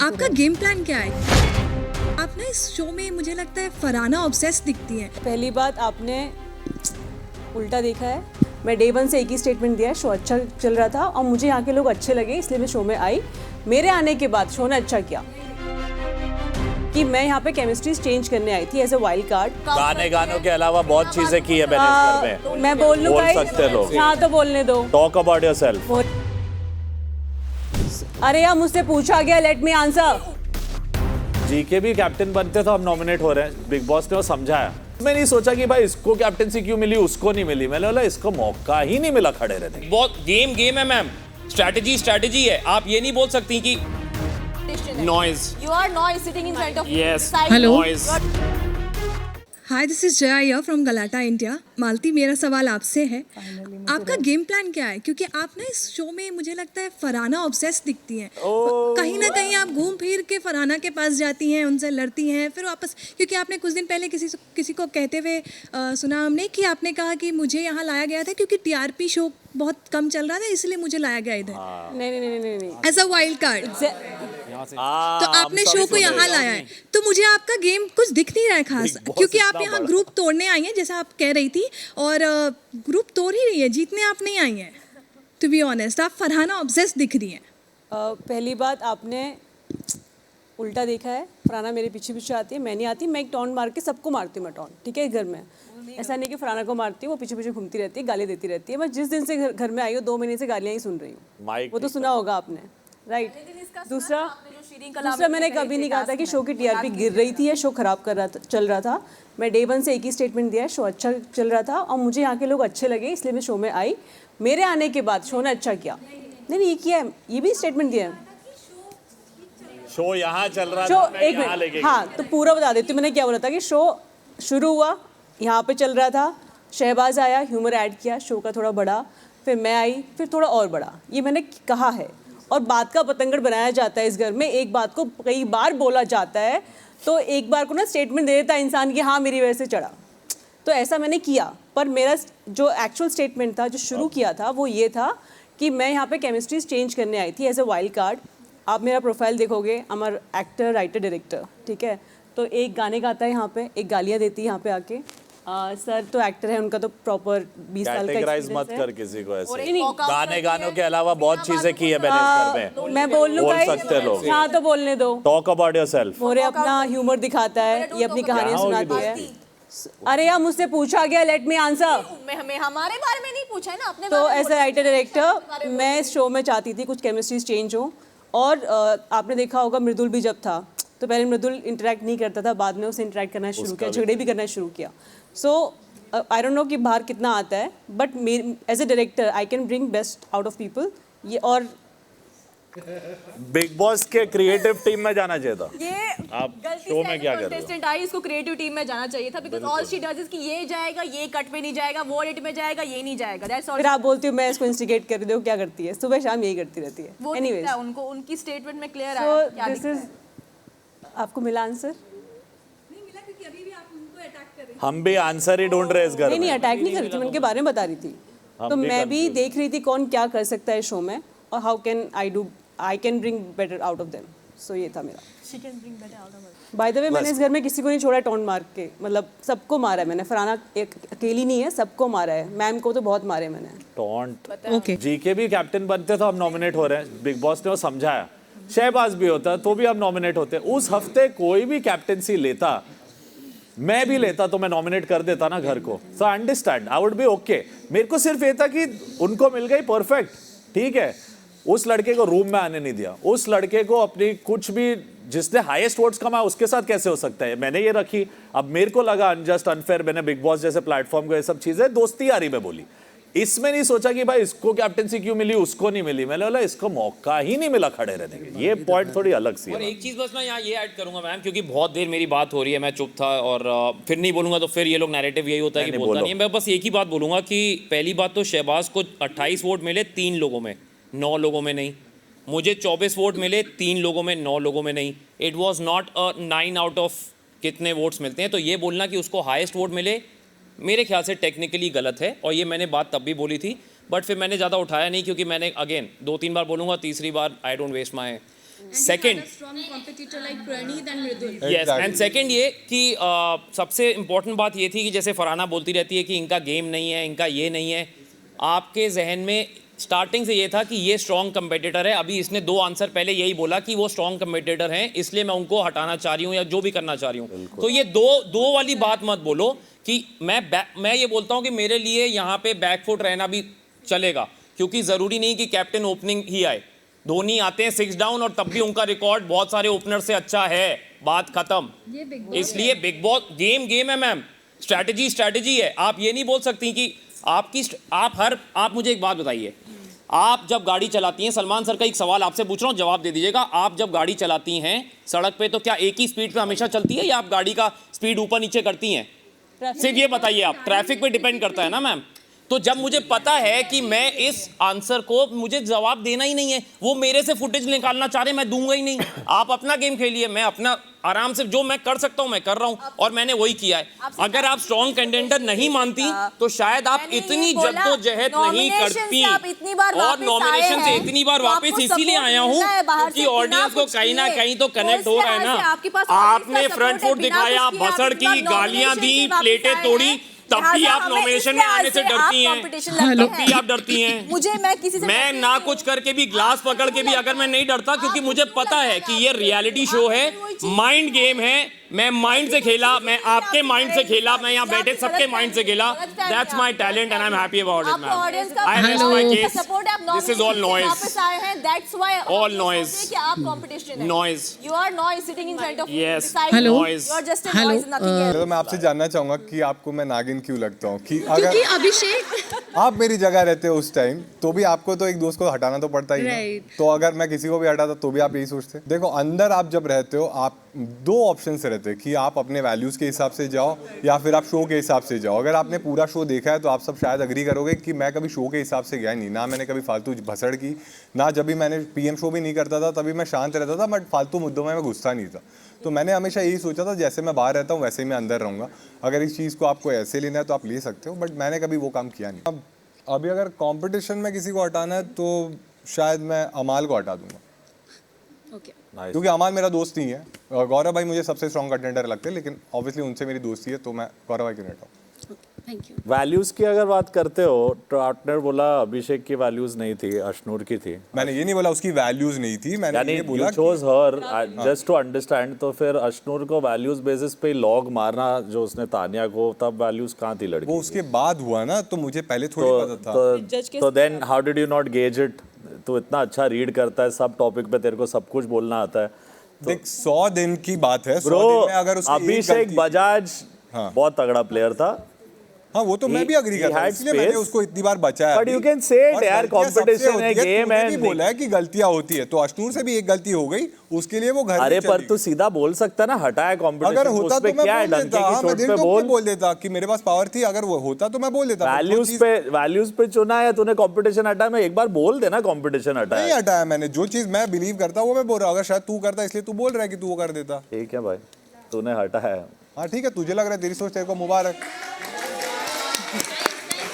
आपका game plan क्या है? आप ना इस शो में मुझे लगता है फरहाना ऑब्सेस दिखती हैं। पहली बात आपने उल्टा देखा है। मैं डे वन से एक ही स्टेटमेंट दिया है, शो अच्छा चल रहा था और मुझे यहाँ के लोग अच्छे लगे इसलिए मैं शो में आई। मेरे आने के बाद शो ने अच्छा किया कि मैं यहाँ पे केमिस्ट्री चेंज करने आई थी एज अ वाइल्ड कार्ड। गानों के अलावा बहुत चीजें की है मैंने इस घर में। मैं बोल लूँ बोल गाइस? सकते लोग। हाँ तो बोलने दो। Talk about yourself. अरे यार मुझसे पूछा गया, लेट मी आंसर। जीके भी कैप्टन बनते तो हम नॉमिनेट हो रहे हैं। बिग बॉस ने वो समझाया। मैं नहीं सोचा कि भाई इसको कैप्टनसी क्यों मिली, उसको नहीं मिली। मैंने बोला इसको मौका ही नहीं मिला खड़े रहने का। बहुत गेम है मैम, स्ट्रैटेजी है। आप ये नहीं बोल सकती कि noise. You are noise sitting in front of Yes. side. Hello. Noise. Hi, this is Jaya here from Galatta India. Malathi, मेरा सवाल आपसे है, आपका गेम प्लान क्या है? क्योंकि आप ना इस शो में मुझे लगता है फरहाना ऑब्सेस दिखती हैं। कहीं ना कहीं आप घूम फिर के फरहाना के पास जाती हैं, उनसे लड़ती हैं, फिर वापस। क्योंकि आपने कुछ दिन पहले किसी को कहते हुए सुना हमने कि आपने कहा कि मुझे यहाँ लाया गया था क्योंकि टीआरपी शो बहुत कम चल रहा था, इसलिए मुझे लाया गया इधर नहीं। As a wild card. तो आपने शो को यहाँ लाया है, तो मुझे आपका गेम कुछ दिख नहीं रहा है खास, क्योंकि आप यहाँ ग्रुप तोड़ने आई हैं जैसा आप कह रही थी, और ग्रुप तोड़ ही रही है, जीतने आप नहीं आई हैं। टू बी ऑनेस्ट, आप फरहाना ऑब्सेस दिख रही हैं। पहली बात आपने उल्टा देखा है। फरहाना मेरे पीछे पीछे आती है, मैं नहीं आती। मैं एक टॉन मार के सबको मारती हूँ मैं टॉन, ठीक है, घर में। ऐसा नहीं कि फरहाना को मारती हूँ, वो पीछे पीछे घूमती रहती है, गाली देती रहती है। मैं जिस दिन से घर में आई हूँ 2 महीने से गालियाँ ही सुन रही हूँ। वो तो सुना होगा आपने, राइट? दूसरा मैंने कभी नहीं कहा था कि शो की टीआरपी गिर रही थी या शो खराब चल रहा था। मैं डे वन से एक ही स्टेटमेंट दिया है, शो अच्छा चल रहा था और मुझे यहाँ के लोग अच्छे लगे इसलिए मैं शो में आई। मेरे आने के बाद शो ने अच्छा किया। नहीं ये किया है, ये भी स्टेटमेंट दिया है। शो यहाँ चल रहा शो था, एक मिनट, हाँ तो पूरा बता देती हूँ। मैंने क्या बोला था कि शो शुरू हुआ, यहाँ पे चल रहा था, शहबाज आया, ह्यूमर ऐड किया, शो का थोड़ा बढ़ा, फिर मैं आई, फिर थोड़ा और बढ़ा, ये मैंने कहा है। और बात का पतंगड़ बनाया जाता है इस घर में, एक बात को कई बार बोला जाता है, तो एक बार को ना स्टेटमेंट दे देता है इंसान कि हाँ मेरी वजह से चढ़ा, तो ऐसा मैंने किया। पर मेरा जो एक्चुअल स्टेटमेंट था, जो शुरू किया था, वो ये था कि मैं यहाँ पे केमिस्ट्री चेंज करने आई थी एज अ वाइल्ड कार्ड। आप मेरा प्रोफाइल देखोगे, अमर एक्टर, राइटर, डायरेक्टर, ठीक है। तो एक गाने गाता है यहाँ पे, एक गालियाँ देती है यहाँ पे आके। सर तो एक्टर है, उनका तो प्रॉपर 20 साल का कैटेगराइज मत एक्सपीरियंस कर किसी को ऐसे। है। गानों के अलावा बहुत चीजें की है मैंने इस घर में। मैं बोल लूँ बोल गाइस? सकते लोग। हाँ तो बोलने दो। Talk about yourself. मोरे अपना ह्यूमर दिखाता है, ये अपनी कहानियाँ सुनाती है। अरे यार मुझसे पूछा गया, लेट मी आंसर। हमें हमारे बारे में नहीं पूछा है ना, अपने तो बारे में एज अ राइटर डायरेक्टर मैं इस शो में चाहती थी कुछ केमिस्ट्रीज चेंज हो। और आपने देखा होगा मृदुल भी जब था, तो पहले मृदुल इंटरेक्ट नहीं करता था, बाद में उसे इंटरेक्ट करना शुरू किया, झगड़े भी करना शुरू किया। सो आई डोंट नो कि बाहर कितना आता है, but as a director I can bring best out of people. ये और बिग बॉस के क्रिएटिव टीम में जाना चाहिए था। ये आप गलती शो से में क्या कर रहे हो? कंटेस्टेंट आई, इसको क्रिएटिव टीम में जाना चाहिए था, because all she does is कि ये जाएगा, ये कट पे नहीं जाएगा, वो एडिट में जाएगा, ये नहीं जाएगा। That's all. फिर आप बोलती हो मैं इसको इंस्टिगेट कर रही हूँ, क्या करती है? सुबह शाम यही करती रहती है। वो एनीवेज, दिखता है उनको, उनकी स्टेटमेंट में क्लियर सो है क्या दिस दिखता इज, है। आपको मिला आंसर? हम भी आंसर ही ढूंढ रहे हैं इस घर नहीं में। अटैक नहीं कर रही थी, मैं उनके बारे में बता रही थी। तो भी मैं भी confused। देख रही थी कौन क्या कर सकता है शो में, और how can I can bring better out of them. So ये था मेरा। She can bring better out of by the way मैंने इस घर में किसी को नहीं छोड़ा टोन मार के, मतलब सबको मारा है मैंने। फरहाना एक अकेली नहीं है, सबको मारा है। मैम को तो बहुत मारे मैंने। टॉन्ट। ओके, जीके भी कैप्टन बनते तो हम नॉमिनेट हो रहे हैं। बिग बॉस ने वो समझाया। शहबाज भी होता तो भी हम नॉमिनेट होते। उस हफ्ते कोई भी कैप्टनसी लेता, मैं भी लेता, तो मैं नॉमिनेट कर देता ना घर को। So I understand, I would be okay. मेरे को सिर्फ ये था कि उनको मिल गई परफेक्ट, ठीक है। उस लड़के को रूम में आने नहीं दिया, उस लड़के को अपनी कुछ भी, जिसने हाईएस्ट वोट्स कमाया उसके साथ कैसे हो सकता है, मैंने ये रखी। अब मेरे को लगा अनजस्ट, अनफेयर, मैंने बिग बॉस जैसे प्लेटफॉर्म को ये सब चीजें दोस्ती यारी में बोली। इसमें नहीं सोचा कि भाई इसको कैप्टनसी क्यों मिली, उसको नहीं मिली। मैंने बोला इसको मौका ही नहीं मिला खड़े रहने के। ये पॉइंट थोड़ी अलग सी और है। एक चीज़ बस मैं यहाँ ये ऐड करूंगा मैम, क्योंकि बहुत देर मेरी बात हो रही है, मैं चुप था और फिर नहीं बोलूंगा तो फिर ये लोग नैरेटिव यही होता है कि नहीं, बोलता बोलो। नहीं है। मैं बस एक ही बात बोलूंगा कि पहली बात तो शहबाज को 28 वोट मिले 3 लोगों में, 9 लोगों में नहीं। मुझे 24 वोट मिले 3 लोगों में, 9 लोगों में नहीं। It was not a 9 out of कितने वोट्स मिलते हैं। तो ये बोलना कि उसको हाईएस्ट वोट मिले, मेरे ख्याल से टेक्निकली गलत है। और ये मैंने बात तब भी बोली थी, बट फिर मैंने ज़्यादा उठाया नहीं, क्योंकि मैंने अगेन 2-3 बार बोलूँगा, तीसरी बार I don't waste my second strong competitor like Pranit and Mridul. Yes and second ये कि सबसे इम्पोर्टेंट बात ये थी कि जैसे फरहाना बोलती रहती है कि इनका गेम नहीं है, इनका ये नहीं है, आपके जहन में स्टार्टिंग से ये था कि ये स्ट्रॉन्ग कंपेटिटर है। अभी इसने 2 आंसर पहले यही बोला कि वो स्ट्रॉन्ग कंपेटिटर हैं, इसलिए मैं उनको हटाना चाह रही हूँ या जो भी करना चाह रही हूँ। तो ये दो वाली बात मत बोलो कि मैं ये बोलता हूँ कि मेरे लिए यहाँ पे बैकफुट रहना भी चलेगा, क्योंकि ज़रूरी नहीं कि कैप्टन ओपनिंग ही आए। धोनी आते हैं 6 डाउन और तब भी उनका रिकॉर्ड बहुत सारे ओपनर से अच्छा है, बात खत्म। इसलिए बिग बॉस गेम है मैम, स्ट्रैटेजी है। आप ये नहीं बोल सकती कि आप मुझे एक बात बताइए, आप जब गाड़ी चलाती हैं, सलमान सर का एक सवाल आपसे पूछ रहा हूँ, जवाब दे दीजिएगा। आप जब गाड़ी चलाती हैं सड़क पे तो क्या एक ही स्पीड पे हमेशा चलती है या आप गाड़ी का स्पीड ऊपर नीचे करती हैं? सिर्फ ये बताइए आप, ट्रैफिक पे डिपेंड करता है ना मैम। तो जब मुझे पता है कि मैं इस आंसर को मुझे जवाब देना ही नहीं है, वो मेरे से फुटेज निकालना चाह रहे, मैं दूंगा ही नहीं। आप अपना गेम खेलिए, मैं अपना आराम से जो मैं कर सकता हूँ मैं कर रहा हूँ, और मैंने वही किया है। अगर आप स्ट्रॉन्ग कंटेंडर नहीं मानती तो शायद आप इतनी जद्दोजहद नहीं करती, और नॉमिनेशन से इतनी बार वापस इसीलिए आया हूँ क्योंकि ऑडियंस को कहीं ना कहीं तो कनेक्ट हो रहा है ना। आपने फ्रंट फुट दिखाया, भसड़ की, गालियां दी, प्लेटें तोड़ी, तब भी आप नॉमिनेशन में आने से डरती हैं, तब भी आप डरती हैं। मैं ना कुछ करके भी, ग्लास पकड़ के भी अगर मैं नहीं डरता, क्योंकि मुझे पता है कि ये रियलिटी शो है, माइंड गेम है। मैं माइंड से खेला, मैं आपके माइंड से खेला, मैं यहाँ बैठे सबके माइंड से खेला। That's my talent and I am happy about it ma'am. I rest my case. This is all noise, all noise, noise. You are noise sitting in front of you. Yes. Beside you. Noise. You are just a noise, nothing else. तो मैं आपसे जानना चाहूंगा कि आपको मैं नागिन क्यों लगता हूँ? कि क्योंकि अगर अभिषेक आप मेरी जगह रहते हो उस टाइम तो भी आपको तो एक दोस्त को हटाना तो पड़ता ही है। Right. तो अगर मैं किसी को भी हटाता तो भी आप यही सोचते। देखो, अंदर आप जब रहते हो, आप 2 ऑप्शन से रहते हैं कि आप अपने वैल्यूज़ के हिसाब से जाओ या फिर आप शो के हिसाब से जाओ। अगर आपने पूरा शो देखा है तो आप सब शायद अग्री करोगे कि मैं कभी शो के हिसाब से गया नहीं, ना मैंने कभी फालतू भसड़ की, ना जब भी मैंने पीएम शो भी नहीं करता था तभी मैं शांत रहता था, बट फालतू मुद्दों में मैं घुसता नहीं था। तो मैंने हमेशा यही सोचा था जैसे मैं बाहर रहता हूँ वैसे ही मैं अंदर रहूँगा। अगर इस चीज़ को आपको ऐसे लेना है तो आप ले सकते हो, बट मैंने कभी वो काम किया नहीं। अब अभी अगर कंपटीशन में किसी को हटाना है तो शायद मैं अमाल को हटा दूंगा, क्योंकि अमाल मेरा दोस्त नहीं है। गौरव भाई मुझे सबसे स्ट्रॉन्ग कंटेंडर लगते हैं, लेकिन ऑब्वियसली उनसे मेरी दोस्ती है, तो मैं गौरव भाई क्यों नहीं हटाऊँ। Thank you. वैल्यूज की अगर बात करते हो, पार्टनर बोला अभिषेक की वैल्यूज नहीं थी, अश्नूर की थी। मैंने ये नहीं बोला उसकी वैल्यूज नहीं थी, मैंने यानी ये यू बोला choose her just to understand. तो फिर अश्नूर को वैल्यूज बेसिस पे लॉग मारना जो उसने तानिया को, तब वैल्यूज कहाँ थी लड़की? वो उसके बाद हुआ ना, तो मुझे पहले थोड़ी पता था। तो then how did you not gauge it? तो इतना अच्छा रीड करता है, सब टॉपिक पे तेरे को सब कुछ बोलना आता है। देख 100 दिन की बात है, 100 ब्रो, दिन में अगर उसकी एक अभिषेक गलती- बजाज बहुत तगड़ा प्लेयर था। हाँ, वो तो मैं भी अग्री करता हूँ, इसलिए मैंने उसको इतनी बार बचाया। But you can say it, यार, competition है, game है। तूने भी बोला है कि गलतियां होती है, तो अश्नूर से भी एक गलती हो गई, उसके लिए वो घर अरे भी पर चली तू गई। सीधा बोल सकता ना, हटाया कंपटीशन। अगर होता तो मैं क्या है, बोल डंके देता। की हाँ, मैं चोट दिल पे ठोक के बोल। बोल देता कि मेरे पास पावर थी, अगर वो होता तो मैं बोल देता। वैल्यूज पे चुना है तूने, कंपटीशन हटाया। मैं एक बार बोल देना कंपटीशन नहीं हटाया। हटाया मैंने, जो चीज मैं बिलीव करता हूँ वो मैं बोल रहा हूँ। अगर शायद तू करता इसलिए तू बोल रहा है कि तू वो कर देता। ठीक है भाई, तूने हटाया। हाँ ठीक है, तुझे लग रहा है, तेरी सोच, तेरे को मुबारक।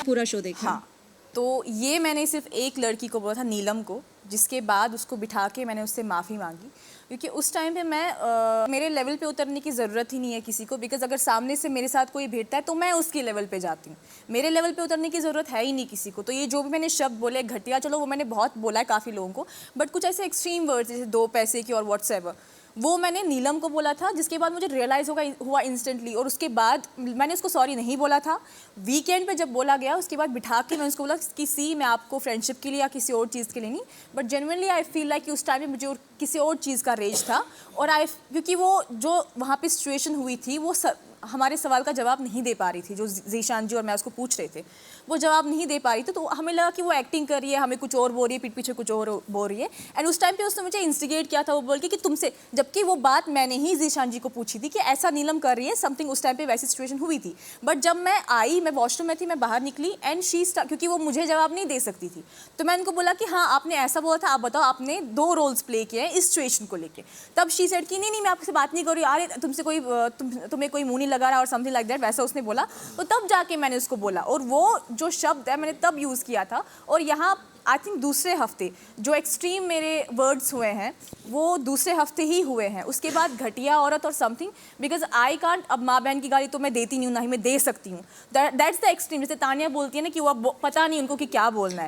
पूरा शो देखा। हाँ, तो ये मैंने सिर्फ एक लड़की को बोला था, नीलम को, जिसके बाद उसको बिठा के मैंने उससे माफ़ी मांगी, क्योंकि उस टाइम पे मैं मेरे लेवल पे उतरने की ज़रूरत ही नहीं है किसी को, बिकॉज अगर सामने से मेरे साथ कोई भिड़ता है तो मैं उसके लेवल पे जाती हूँ, मेरे लेवल पे उतरने की ज़रूरत है ही नहीं किसी को। तो ये जो भी मैंने शब्द बोले घटिया, चलो वो मैंने बहुत बोला है काफ़ी लोगों को, बट कुछ ऐसे एक्सट्रीम वर्ड्स जैसे 2 पैसे की और व्हाट्सएवर, वो मैंने नीलम को बोला था, जिसके बाद मुझे रियलाइज़ हुआ इंस्टेंटली, और उसके बाद मैंने उसको सॉरी नहीं बोला था। वीकेंड पे जब बोला गया उसके बाद बिठा के मैं उसको बोला कि सी, मैं आपको फ्रेंडशिप के लिए या किसी और चीज़ के लिए नहीं, but genuinely I feel like कि उस टाइम पे मुझे किसी और चीज़ का रेज था, और क्योंकि वो जो वहाँ पे सिचुएशन हुई थी वो हमारे सवाल का जवाब नहीं दे पा रही थी, जो जीशान जी और मैं उसको पूछ रहे थे, वो जवाब नहीं दे पा रही थी। तो हमें लगा कि वो एक्टिंग कर रही है, हमें कुछ और बोल रही है, पीठ पीछे कुछ और बोल रही है। एंड उस टाइम पे उसने मुझे इंस्टिगेट किया था, वो बोल के कि तुमसे, जबकि वो बात मैंने ही जीशान जी को पूछी थी कि ऐसा नीलम कर रही है समथिंग, उस टाइम पे वैसी सिचुएशन हुई थी। बट जब मैं आई, मैं वॉशरूम में थी, मैं बाहर निकली एंड क्योंकि वो मुझे जवाब नहीं दे सकती थी, तो मैं उनको बोला कि हाँ आपने ऐसा बोला था, आप बताओ आपने 2 रोल्स प्ले किए हैं इस सिचुएशन को लेके। तब शी सेड कि नहीं मैं आपसे बात नहीं कर रही, अरे तुमसे कोई तुम्हें कोई मुंह नहीं लगा रहा और समथिंग लाइक दैट, वैसा उसने बोला। तो तब जाके मैंने उसको बोला, और वो जो शब्द है मैंने तब यूज़ किया था। और यहाँ आई थिंक दूसरे हफ्ते जो एक्सट्रीम मेरे वर्ड्स हुए हैं वो दूसरे हफ्ते ही हुए हैं, उसके बाद घटिया औरत और समथिंग, बिकॉज आई कांट, अब माँ बहन की गाली तो मैं देती नहीं हूँ, ना ही मैं दे सकती हूँ, दैट्स द एक्सट्रीम। जैसे तानिया बोलती है ना कि वो अब पता नहीं उनको कि क्या बोलना है,